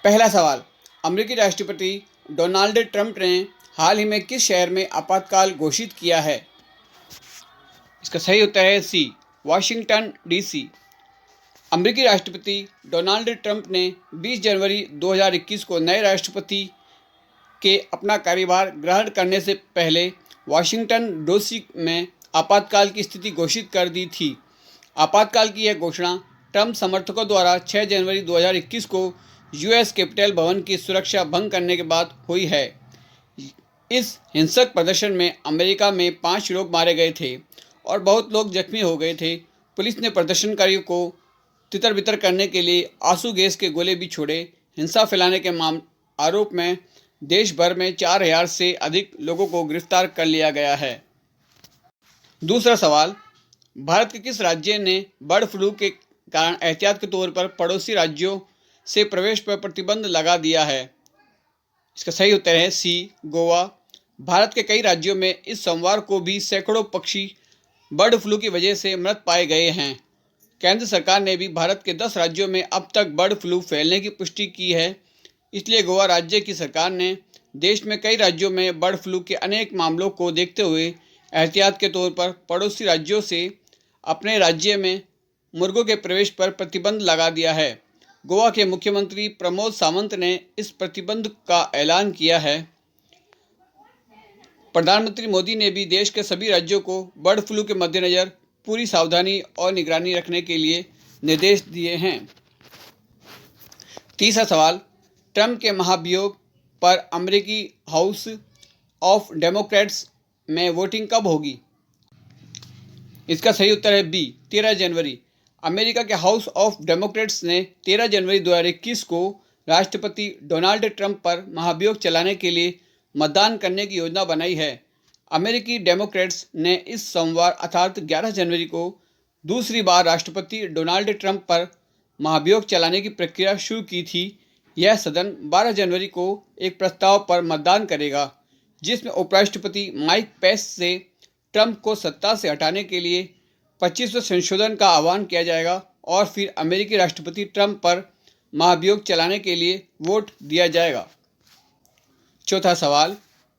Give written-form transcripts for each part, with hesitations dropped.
पहला सवाल, अमेरिकी राष्ट्रपति डोनाल्ड ट्रंप ने हाल ही में किस शहर में आपातकाल घोषित किया है? इसका सही उत्तर है सी, वाशिंगटन डीसी। अमेरिकी राष्ट्रपति डोनाल्ड ट्रंप ने 20 जनवरी 2021 को नए राष्ट्रपति के अपना कार्यभार ग्रहण करने से पहले वाशिंगटन डीसी में आपातकाल की स्थिति घोषित कर दी थी। आपातकाल की यह घोषणा ट्रंप समर्थकों द्वारा 6 जनवरी 2021 को यूएस कैपिटल भवन की सुरक्षा भंग करने के बाद हुई है। इस हिंसक प्रदर्शन में अमेरिका में 5 लोग मारे गए थे और बहुत लोग जख्मी हो गए थे। पुलिस ने प्रदर्शनकारियों को तितर-बितर करने के लिए आंसू गैस के गोले भी छोड़े। हिंसा फैलाने के आरोप में देश भर में 4000 से अधिक लोगों को गिरफ्तार कर लिया गया है। दूसरा सवाल, भारत के किस राज्य ने बर्ड फ्लू के कारण एहतियात के तौर पर पड़ोसी राज्यों से प्रवेश पर प्रतिबंध लगा दिया है? इसका सही उत्तर है सी, गोवा। भारत के कई राज्यों में इस सोमवार को भी सैकड़ों पक्षी बर्ड फ्लू की वजह से मृत पाए गए हैं। केंद्र सरकार ने भी भारत के 10 राज्यों में अब तक बर्ड फ्लू फैलने की पुष्टि की है। इसलिए गोवा राज्य की सरकार ने देश में कई राज्यों में बर्ड फ्लू के अनेक मामलों को देखते हुए एहतियात के तौर पर पड़ोसी राज्यों से अपने राज्य में मुर्गों के प्रवेश पर प्रतिबंध लगा दिया है। गोवा के मुख्यमंत्री प्रमोद सावंत ने इस प्रतिबंध का ऐलान किया है। प्रधानमंत्री मोदी ने भी देश के सभी राज्यों को बर्ड फ्लू के मद्देनज़र पूरी सावधानी और निगरानी रखने के लिए निर्देश दिए हैं। तीसरा सवाल, ट्रंप के महाभियोग पर अमेरिकी हाउस ऑफ डेमोक्रेट्स में वोटिंग कब होगी? इसका सही उत्तर है बी, 13 जनवरी। अमेरिका के हाउस ऑफ डेमोक्रेट्स ने 13 जनवरी 2021 को राष्ट्रपति डोनाल्ड ट्रंप पर महाभियोग चलाने के लिए मतदान करने की योजना बनाई है। अमेरिकी डेमोक्रेट्स ने इस सोमवार अर्थात 11 जनवरी को दूसरी बार राष्ट्रपति डोनाल्ड ट्रंप पर महाभियोग चलाने की प्रक्रिया शुरू की थी। यह सदन 12 जनवरी को एक प्रस्ताव पर मतदान करेगा जिसमें उपराष्ट्रपति माइक पेंस से ट्रंप को सत्ता से हटाने के लिए 25वें संशोधन का आह्वान किया जाएगा और फिर अमेरिकी राष्ट्रपति ट्रंप पर महाभियोग चलाने के लिए वोट दिया जाएगा। चौथा सवाल,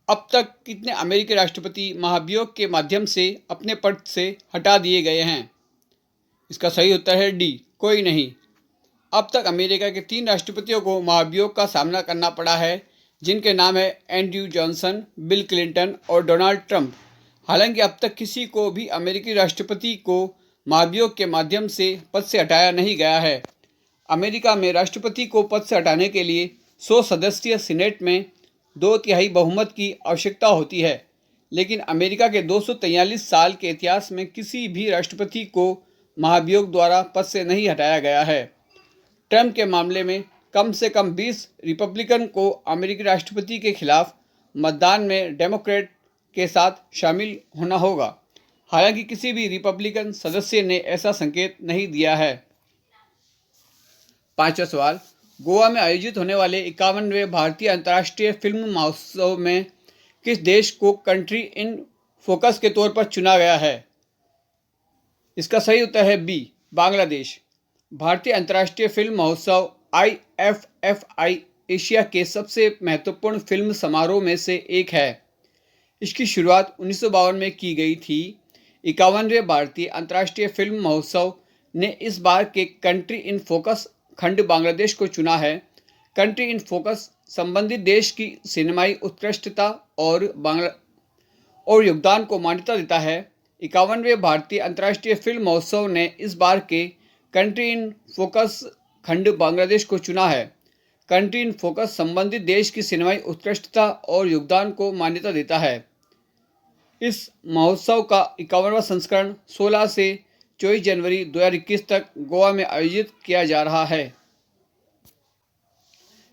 अब तक कितने अमेरिकी राष्ट्रपति महाभियोग के माध्यम से अपने पद से हटा दिए गए हैं? इसका सही उत्तर है डी, कोई नहीं। अब तक अमेरिका के 3 राष्ट्रपतियों को महाभियोग का सामना करना पड़ा है, जिनके नाम है एंड्रयू जॉनसन, बिल क्लिंटन और डोनाल्ड ट्रंप। हालांकि अब तक किसी को भी अमेरिकी राष्ट्रपति को महाभियोग के माध्यम से पद से हटाया नहीं गया है। अमेरिका में राष्ट्रपति को पद से हटाने के लिए 100 सदस्यीय सीनेट में 2/3 बहुमत की आवश्यकता होती है, लेकिन अमेरिका के 243 साल के इतिहास में किसी भी राष्ट्रपति को महाभियोग द्वारा पद से नहीं हटाया गया है। ट्रंप के मामले में कम से कम 20 रिपब्लिकन को अमेरिकी राष्ट्रपति के खिलाफ मतदान में डेमोक्रेट के साथ शामिल होना होगा। हालांकि किसी भी रिपब्लिकन सदस्य ने ऐसा संकेत नहीं दिया है। पांचवा सवाल, गोवा में आयोजित होने वाले 51वें भारतीय अंतर्राष्ट्रीय फिल्म महोत्सव में किस देश को कंट्री इन फोकस के तौर पर चुना गया है? इसका सही उत्तर है बी, बांग्लादेश। भारतीय अंतर्राष्ट्रीय फिल्म महोत्सव IFFI एशिया के सबसे महत्वपूर्ण फिल्म समारोह में से एक है। इसकी शुरुआत 1952 में की गई थी। 51वें भारतीय अंतर्राष्ट्रीय फिल्म महोत्सव ने इस बार के कंट्री इन फोकस खंड बांग्लादेश को चुना है। कंट्री इन फोकस संबंधित देश की सिनेमाई उत्कृष्टता और योगदान को मान्यता देता है। 51वें भारतीय अंतर्राष्ट्रीय फिल्म महोत्सव ने इस बार के कंट्री इन फोकस खंड बांग्लादेश को चुना है। कंट्री इन फोकस संबंधित देश की सिनेमाई उत्कृष्टता और योगदान को मान्यता देता है। इस महोत्सव का 51वां संस्करण 16 से 24 जनवरी 2021 तक गोवा में आयोजित किया जा रहा है।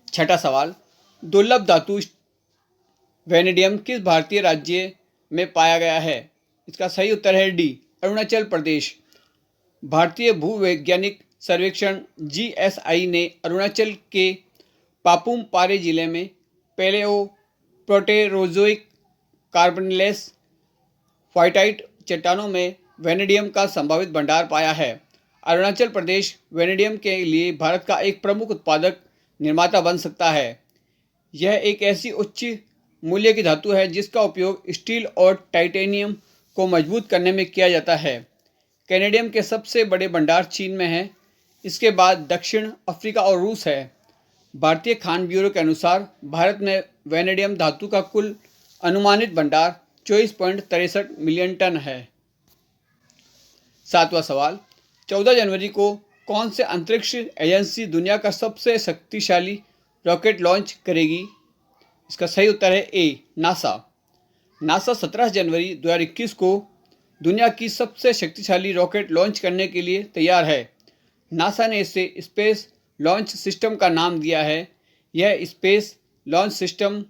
छठा सवाल, दुर्लभ धातु वेनेडियम किस भारतीय राज्य में पाया गया है? इसका सही उत्तर है डी, अरुणाचल प्रदेश। भारतीय भूवैज्ञानिक सर्वेक्षण GSI ने अरुणाचल के पापुम पारे जिले में पैलेओ प्रोटेरोजोइक कार्बोनिलेस व्हाइटाइट चट्टानों में वेनेडियम का संभावित भंडार पाया है। अरुणाचल प्रदेश वेनेडियम के लिए भारत का एक प्रमुख उत्पादक निर्माता बन सकता है। यह एक ऐसी उच्च मूल्य की धातु है जिसका उपयोग स्टील और टाइटेनियम को मजबूत करने में किया जाता है। कैनेडियम के सबसे बड़े भंडार चीन में हैं। इसके बाद दक्षिण अफ्रीका और रूस है। भारतीय खान ब्यूरो के अनुसार भारत में वैनेडियम धातु का कुल अनुमानित भंडार 24.63 मिलियन टन है। 7वां सवाल, 14 जनवरी को कौन से अंतरिक्ष एजेंसी दुनिया का सबसे शक्तिशाली रॉकेट लॉन्च करेगी? इसका सही उत्तर है ए, नासा। नासा 17 जनवरी 2021 को दुनिया की सबसे शक्तिशाली रॉकेट लॉन्च करने के लिए तैयार है। नासा ने इसे स्पेस लॉन्च सिस्टम का नाम दिया है। यह स्पेस लॉन्च सिस्टम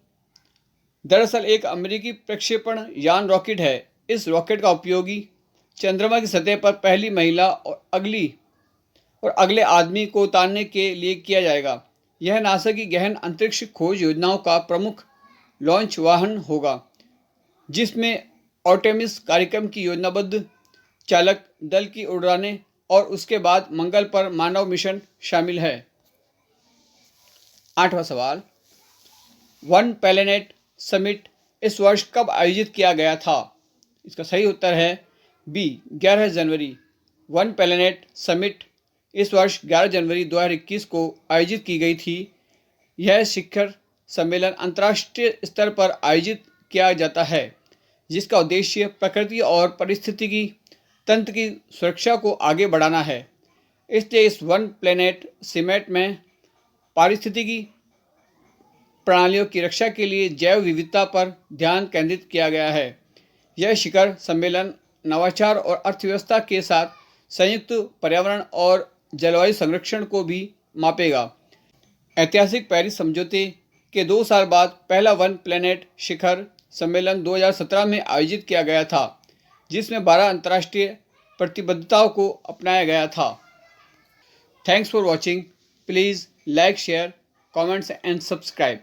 दरअसल एक अमेरिकी प्रक्षेपण यान रॉकेट है। इस रॉकेट का उपयोगी चंद्रमा की सतह पर पहली महिला और अगले आदमी को उतारने के लिए किया जाएगा। यह नासा की गहन अंतरिक्ष खोज योजनाओं का प्रमुख लॉन्च वाहन होगा, जिसमें आर्टेमिस कार्यक्रम की योजनाबद्ध चालक दल की उड़ानें और उसके बाद मंगल पर मानव मिशन शामिल है। 8वां सवाल, वन प्लैनेट समिट इस वर्ष कब आयोजित किया गया था? इसका सही उत्तर है बी, 11 जनवरी। वन प्लैनेट समिट इस वर्ष 11 जनवरी 2021 को आयोजित की गई थी। यह शिखर सम्मेलन अंतर्राष्ट्रीय स्तर पर आयोजित किया जाता है, जिसका उद्देश्य प्रकृति और पारिस्थितिकी तंत्र की सुरक्षा को आगे बढ़ाना है। इसलिए इस वन प्लैनेट समिट में पारिस्थितिकी प्रणालियों की रक्षा के लिए जैव विविधता पर ध्यान केंद्रित किया गया है। यह शिखर सम्मेलन नवाचार और अर्थव्यवस्था के साथ संयुक्त पर्यावरण और जलवायु संरक्षण को भी मापेगा। ऐतिहासिक पेरिस समझौते के 2 साल बाद पहला वन प्लैनेट शिखर सम्मेलन 2017 में आयोजित किया गया था, जिसमें 12 अंतर्राष्ट्रीय प्रतिबद्धताओं को अपनाया गया था। Thanks for watching. Please like, share, comments and subscribe.